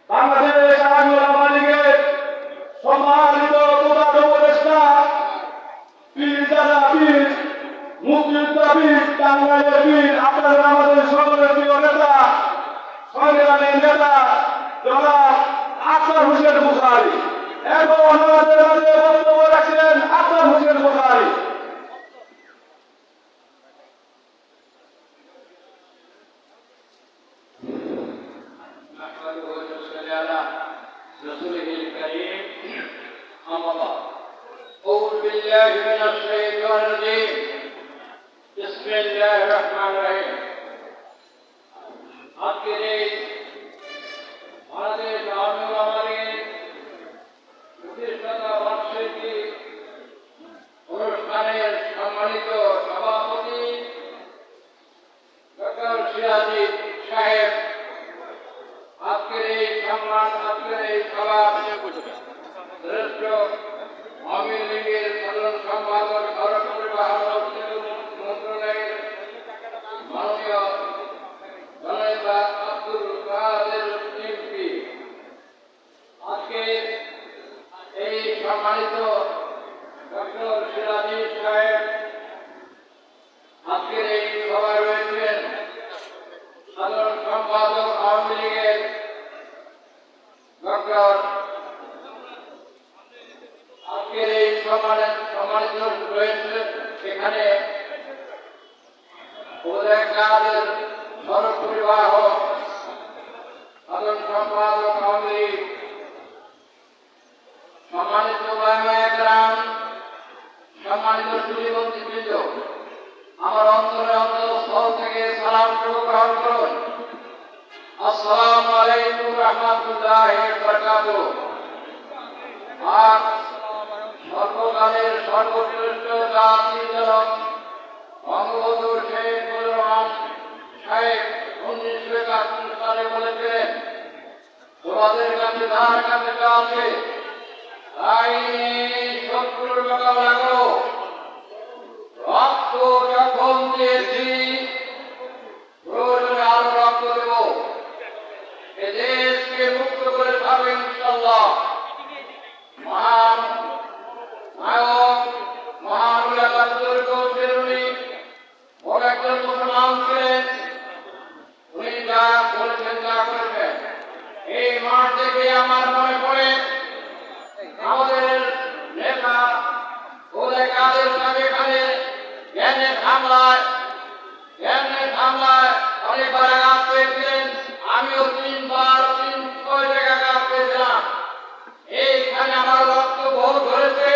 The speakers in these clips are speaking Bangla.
বাংলাদেশ আওয়ামী ওলামা লীগের সম্মানিত প্রধান উপদেষ্টা পীর দাদা পীর মুক্তিযোদ্ধা পীর টাঙ্গাইলের পীর আপনাদের আমাদের সকলের প্রিয় নেতা সংগ্রামী নেতা জনাব আখতার হোসেন বুখারী এবং আমাদের মাঝে বক্তব্য রাখছেন আখতার হোসেন বুখারী। رسوله الكريم أما بعد أعوذ بالله من الشيطان الرجيم بسم الله الرحمن الرحيم আজকের এই বাংলাদেশ আওয়ামী ওলামা লীগের প্রতিষ্ঠাতা বার্ষিকী অনুষ্ঠানের সম্মানিত সভাপতি ডক্টর সিরাজি সাহেব, আজকের এই সভা শ্রেষ্ঠ আওয়ামী লীগের সাধারণ সম্পাদক সড়ক পরিবহন ও মন্ত্রণালয়ের মাননীয় জননেতা আব্দুল কাদের এমপি, আজকে এই সম্মানিত ডক্টর সিরাজি সাহেব, আজকের এই সভায় রয়েছেন সাধারণ সম্পাদক আওয়ামী লীগের ডক্টর, আজকের এই সম্মানিত রয়েছে সেখানে কাদের সড়ক পরিবহন সাধারণ সম্পাদক আওয়ামী লীগ, সম্মানিত গ্রাম, সম্মানিত সুদীবন্দীবৃন্দ, আমার অন্তরস্থল থেকে সালাম গ্রহণ করুন। আসসালামু আলাইকুম রাহমাতুল্লাহি ওয়া বারাকাতুহু। আর সর্বকালের সর্বশ্রেষ্ঠ জাতির জনক বঙ্গবন্ধু শেখ মুজিবুর রহমান সাহেব 1971 সালে বলেছিলেন, তোমাদের কাছে যার কাছে আছে তাই শত্রুর মোকাবিলা করো। রক্ত যখন দিয়েছি প্রয়োজনে আরো রক্ত দেব, এ দেশকে মুক্ত করে ছাড়বে ইনশাআল্লাহ। মহান নায়ক, মহান বড় একজন মুসলমান ছিলেন, উনি যা বলেছেন যা করেছেন। এই মাঠ থেকে আমার মনে পড়ে আমাদের নেতা কাদের সাহেব এখানে গ্যানেট হামলায় অনেকবার আঘাত পেয়েছিলেন। আমিও 6 জায়গায় আঘাত পেয়েছিলাম। এইখানে আমার রক্ত বহু ধরেছে,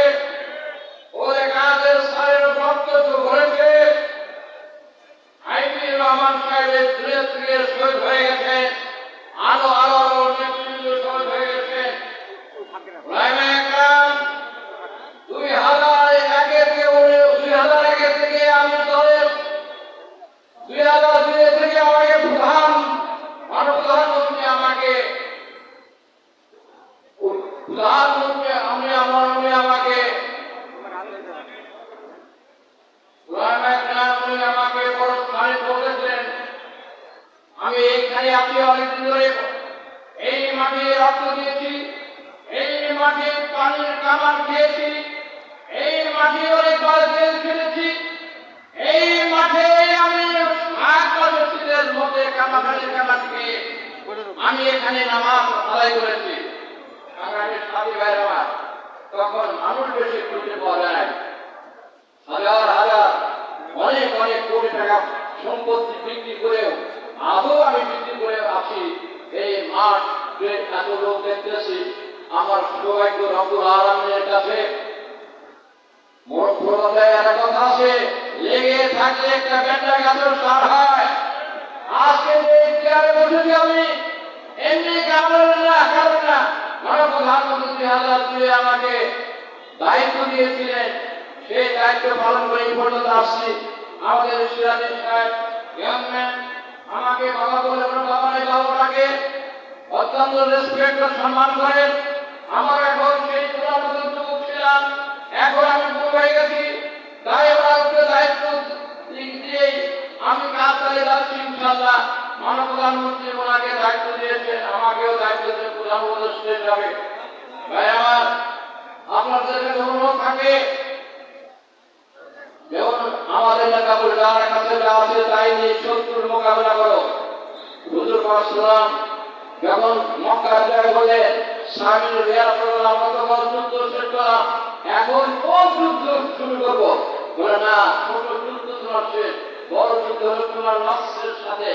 ওদের কাদের সারের রক্ত তো ধরেছে। আইবি রহমান সাহেবের দূরে শহীদ হয়ে গেছেন, আরো নেতৃবৃন্দ শহীদ হয়ে গেছেন। 2001 থেকে আমি দলের 2002 থেকে আমাকে প্রধানমন্ত্রী আমাকে বড় স্থানে পৌঁছেছেন। আমি এইখানে আছি অনেকদিন ধরে, এই মাঠে রক্ত দিয়েছি, এই মাঠে পানির কামান খেয়েছি, এই মাঠে অনেকবার জেল খেলেছি, এই মাঠে আমি মসজিদের মধ্যে কামান খেয়ে আমি এখানে নামাজ আদায় করেছি। বাংলাদেশ সাথী ভাইয়ের আমার, তখন মানুষ বেশি খুঁজে পাওয়া যায়, হাজার অনেক কোটি টাকা সম্পত্তি বিক্রি করেও আজও আমি বিক্রি করে আছি। এই মাঠ এত লোক দেখতেছি, আমার সৌভাগ্য রব্বুল আলামিনের কাছে একটা কথা আছে, লেগে থাকলে একটা বেটা গাছের সার হয়। আজকে যে চেয়ারে বসেছি আমি এমনি কারণ না, প্রধানমন্ত্রী 2002 আমাকে দায়িত্ব দিয়েছিলেন, সেই দায়িত্ব পালন করে এই পর্যন্ত আসছি। আমাদের সিরাজি সাহেব আমাকে বাবা বলে বাবাটাকে অত্যন্ত রেসপেক্ট ও সম্মান করেন। আমার এখন সেই যুবক ছিলাম, এখন আমি বুড়ো হয়ে গেছি, তাই দায়িত্ব দিয়েই আমি কাজ চালিয়ে যাচ্ছি ইনশাআল্লাহ। মাননীয় প্রধানমন্ত্রী ওনাকে দায়িত্ব দিয়েছেন, আমাকেও দায়িত্ব দিয়ে শেষ হবে। ভাই আমার, আপনাদের কাছে অনুরোধ থাকে, যেমন আমাদের নেতা যার কাছে যা আছে তাই নিয়ে শত্রুর মোকাবেলা করো। হুজুর পাক সাল্লাল্লাহু যখন মক্কা ত্যাগ করলেন, সামিল রিয়াজ করলাম, তখন যুদ্ধ শেষ করলাম, এখন কোন যুদ্ধ শুরু করবো? বলে না, ছোট যুদ্ধ তোমার শেষ, বড় যুদ্ধ হলো তোমার নফসের সাথে।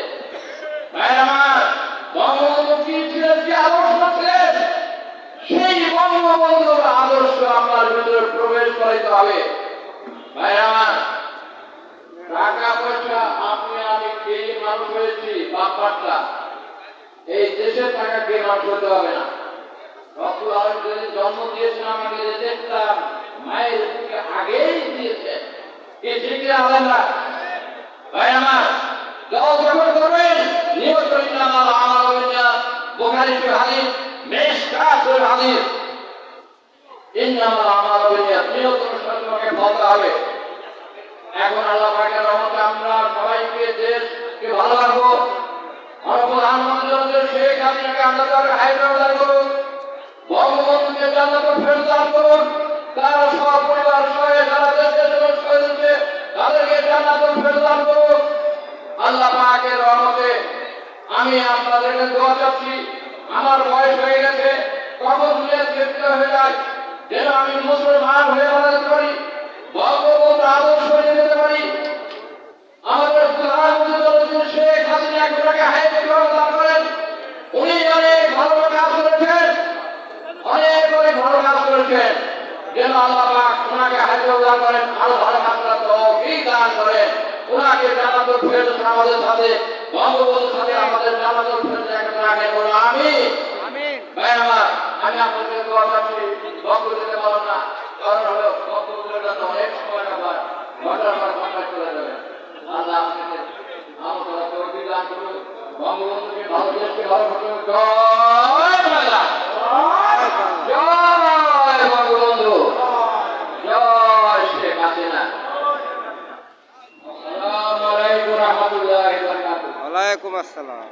ভাই আমার, বঙ্গবন্ধু কি ছিলেন, কি আদর্শ ছিলেন, সেই বঙ্গবন্ধুর আদর্শ আপনার ভিতরে প্রবেশ করাইতে হবে। ভাই আমার, টাকা পয়সা আপনি আমি কে মানুষ হয়েছি, বাপমাটা এই দেশের টাকা কে মানুষ হতে হবে না। রব্বুল আলামিন যেদিন জন্ম দিয়েছেন আমাকে, যে দেখতাম মায়ের বুকে আগেই দিয়েছে, এই ঠিক আলাদা। ভাই আমার, দল যখন করবেন নিয়ত করেন আমার আমার অভিজ্ঞতা বুখারী হাদিস, মিশকাতুল হাদিস, ইন্নামাল আমালু বিন্নিয়াত, নিয়ত অনুসারে তোমাকে বলতে হবে। এখন আল্লাহ পাকের রহমতে আমরা সবাইকে দেশকে ভালো রাখবো। প্রধানমন্ত্রী শেখ হাসিনাকে আল্লাহ তাআলা হায়াত দান করুন, বঙ্গবন্ধুকে জান্নাতুল ফেরদৌস দান করুন, তার সপরিবার সহ যারা দেশের জন্য শহীদ হয়েছে তাদেরকে জান্নাতুল ফেরদৌস দান করুন। আল্লাহ পাকের রহমতে আমি আপনাদের কাছে দোয়া চাচ্ছি, আমার বয়স হয়ে গেছে, কখন দুনিয়া ছেড়ে হয়ে যায়, যেন আমি মুসলমান হয়ে বাঁচতে পারি, বঙ্গবন্ধুর আদর্শ নিয়ে যেতে পারি। আমাদের প্রধানমন্ত্রী শেখ হাসিনা একজনকে হায়াত দান করেন, উনি অনেক ভালো কাজ করেছেন, অনেক ভালো কাজ করেছেন, যেন আল্লাহ পাক ওনাকে হায়াত দান করেন, আরো ভালো কাজ করার তৌফিক দান করেন, ওনাকে জান্নাতুল ফেরদৌস আমাদের সাথে, বঙ্গবন্ধুর সাথে আমাদের জান্নাতুল ফেরদৌস একসাথে রাখেন, বলো আমিন। ভাই আমার, আমি আপনাদের দোয়া চাচ্ছি, বক্তব্য দিতে পারলাম না, কারণ হলো বক্তব্যের জন্য অনেক সময় লাগবে, ঘন্টার পর ঘন্টা চলে যাবে। আল্লাহ আপনাদের আমরা তৌফিক দান করুন, বঙ্গবন্ধুকে ভালো, দেশকে ভালো করুন। জয় বাংলা, জয় বঙ্গবন্ধু, জয় শেখ হাসিনা। আসসালামু আলাইকুম ওয়া রাহমাতুল্লাহি ওয়া বারাকাতুহু। ওয়ালাইকুম আসসালাম।